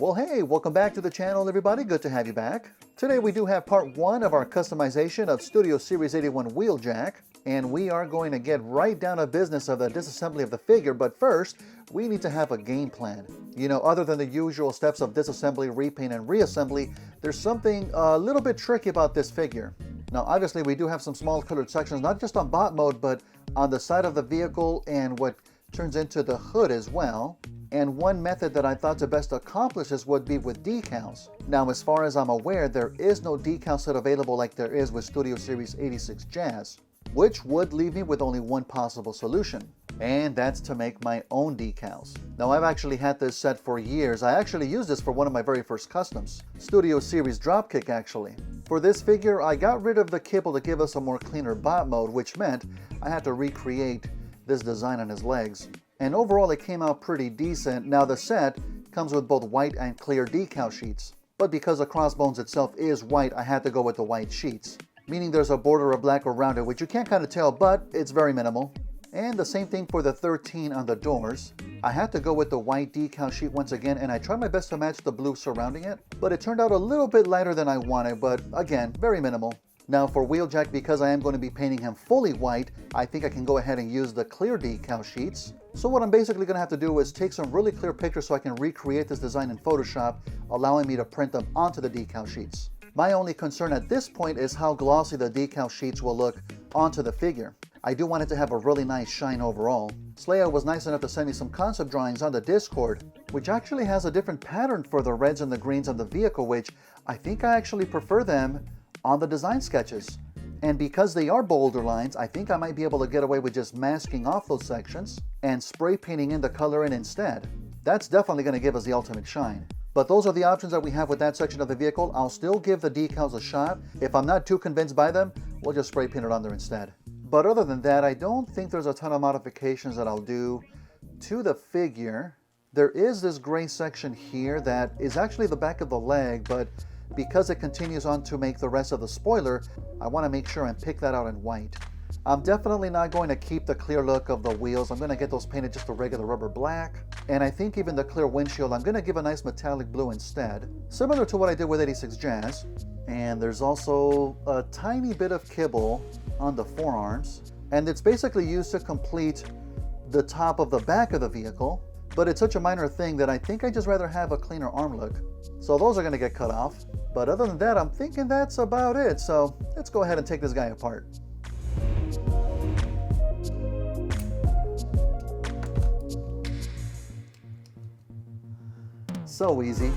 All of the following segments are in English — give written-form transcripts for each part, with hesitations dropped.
Well, hey, welcome back to the channel, everybody. Good to have you back. Today we do have part 1 of our customization of Studio Series 81 Wheeljack, and we are going to get right down to business of the disassembly of the figure, but first, we need to have a game plan. You know, other than the usual steps of disassembly, repaint, and reassembly, there's something a little bit tricky about this figure. Now, obviously, we do have some small colored sections, not just on bot mode, but on the side of the vehicle and what turns into the hood as well. And one method that I thought to best accomplish this would be with decals. Now, as far as I'm aware, there is no decal set available like there is with Studio Series 86 Jazz, which would leave me with only one possible solution, and that's to make my own decals. Now, I've actually had this set for years. I actually used this for one of my very first customs, Studio Series Dropkick actually. For this figure, I got rid of the kibble to give us a more cleaner bot mode, which meant I had to recreate this design on his legs. And overall, it came out pretty decent. Now, the set comes with both white and clear decal sheets, but because the crossbones itself is white, I had to go with the white sheets, meaning there's a border of black around it, which you can't kind of tell, but it's very minimal. And the same thing for the 13 on the doors. I had to go with the white decal sheet once again, and I tried my best to match the blue surrounding it, but it turned out a little bit lighter than I wanted, but again, very minimal. Now for Wheeljack, because I am going to be painting him fully white, I think I can go ahead and use the clear decal sheets. So what I'm basically going to have to do is take some really clear pictures so I can recreate this design in Photoshop, allowing me to print them onto the decal sheets. My only concern at this point is how glossy the decal sheets will look onto the figure. I do want it to have a really nice shine overall. Slaya was nice enough to send me some concept drawings on the Discord, which actually has a different pattern for the reds and the greens on the vehicle, which I think I actually prefer them on the design sketches. And because they are bolder lines, I think I might be able to get away with just masking off those sections and spray painting in the color in instead. That's definitely going to give us the ultimate shine. But those are the options that we have with that section of the vehicle. I'll still give the decals a shot. If I'm not too convinced by them, we'll just spray paint it on there instead. But other than that, I don't think there's a ton of modifications that I'll do to the figure. There is this gray section here that is actually the back of the leg, but because it continues on to make the rest of the spoiler, I want to make sure and pick that out in white. I'm definitely not going to keep the clear look of the wheels. I'm going to get those painted just a regular rubber black. And I think even the clear windshield, I'm going to give a nice metallic blue instead, similar to what I did with 86 Jazz. And there's also a tiny bit of kibble on the forearms, and it's basically used to complete the top of the back of the vehicle, but it's such a minor thing that I think I'd just rather have a cleaner arm look. So those are going to get cut off. But other than that, I'm thinking that's about it. So let's go ahead and take this guy apart. So easy.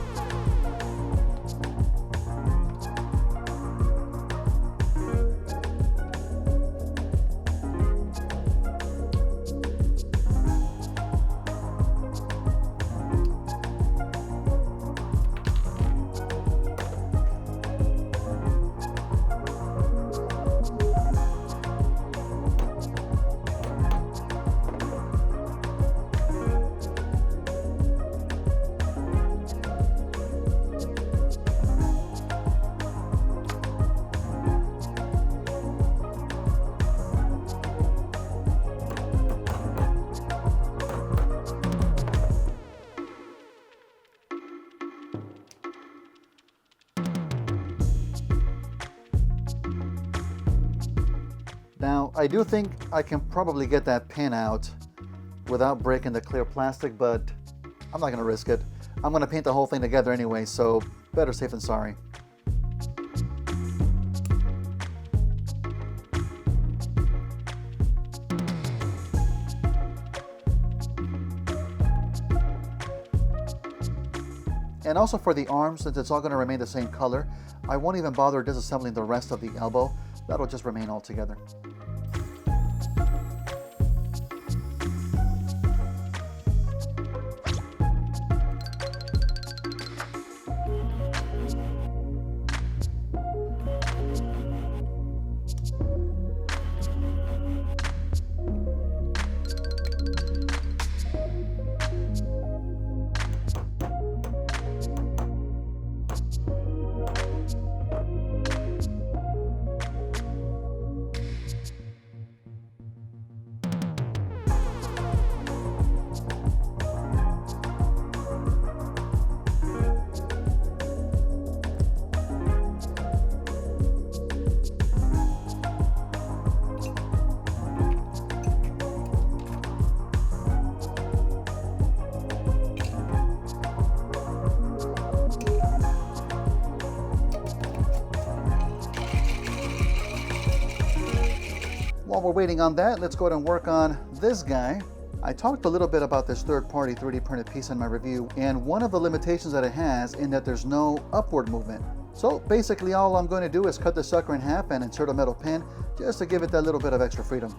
Now, I do think I can probably get that pin out without breaking the clear plastic, but I'm not going to risk it. I'm going to paint the whole thing together anyway, so better safe than sorry. And also for the arms, since it's all going to remain the same color, I won't even bother disassembling the rest of the elbow. That'll just remain all together. while we're waiting on that, let's go ahead and work on this guy. I talked a little bit about this third-party 3D printed piece in my review, and one of the limitations that it has in that there's no upward movement. So basically all I'm going to do is cut the sucker in half and insert a metal pin just to give it that little bit of extra freedom.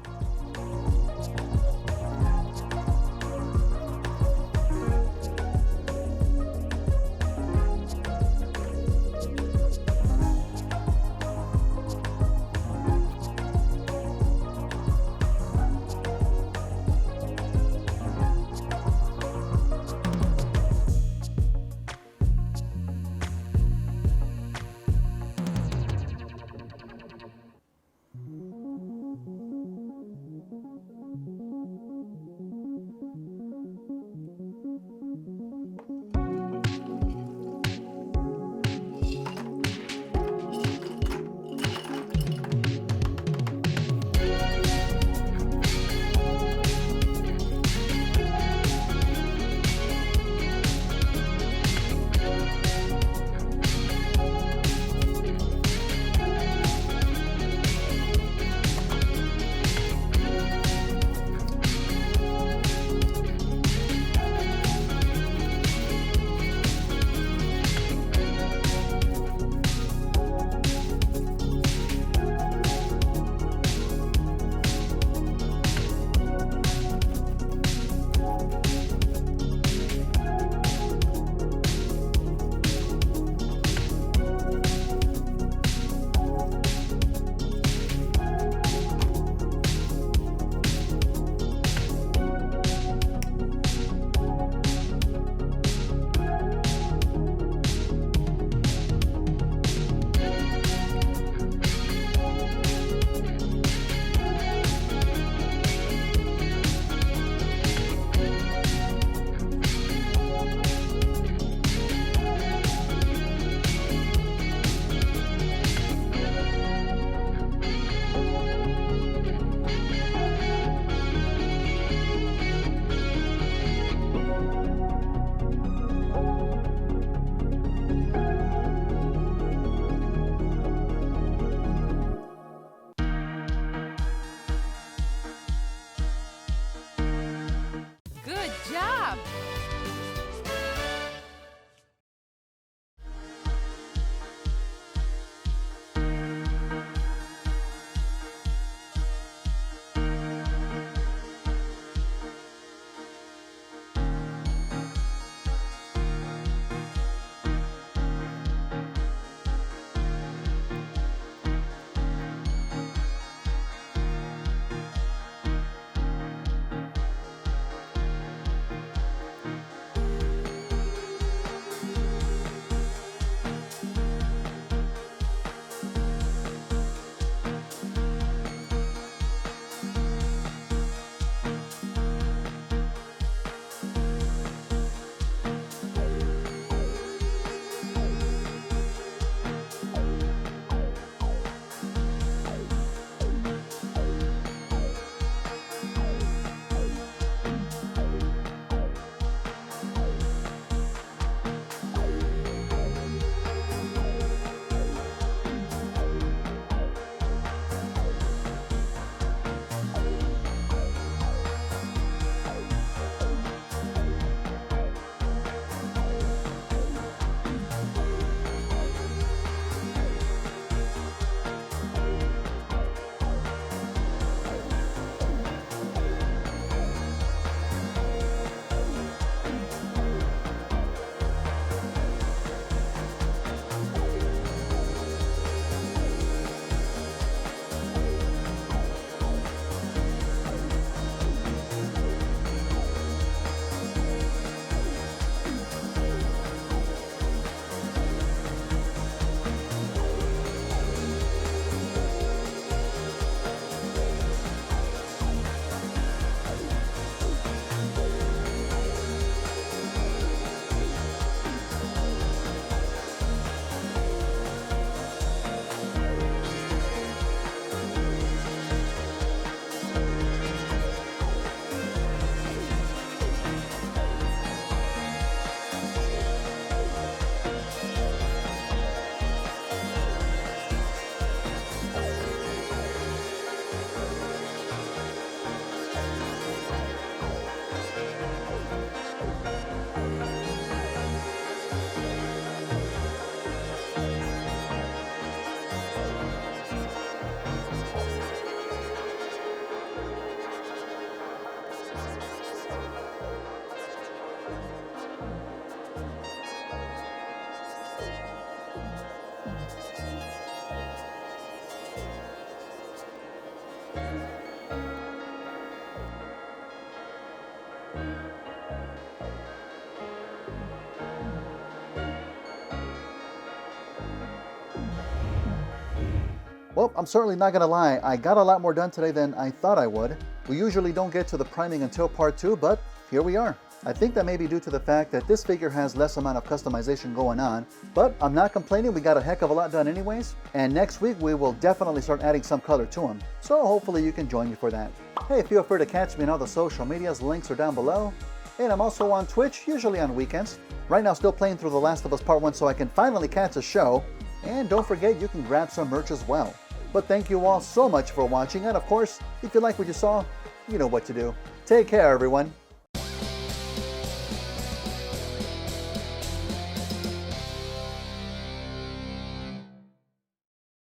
Well, I'm certainly not gonna lie, I got a lot more done today than I thought I would. We usually don't get to the priming until part 2, but here we are. I think that may be due to the fact that this figure has less amount of customization going on, but I'm not complaining, we got a heck of a lot done anyways, and next week we will definitely start adding some color to him, so hopefully you can join me for that. Hey, feel free to catch me on all the social medias, links are down below, and I'm also on Twitch, usually on weekends. Right now still playing through The Last of Us Part 1 so I can finally catch a show, and don't forget you can grab some merch as well. But thank you all so much for watching, and of course, if you like what you saw, you know what to do. Take care, everyone.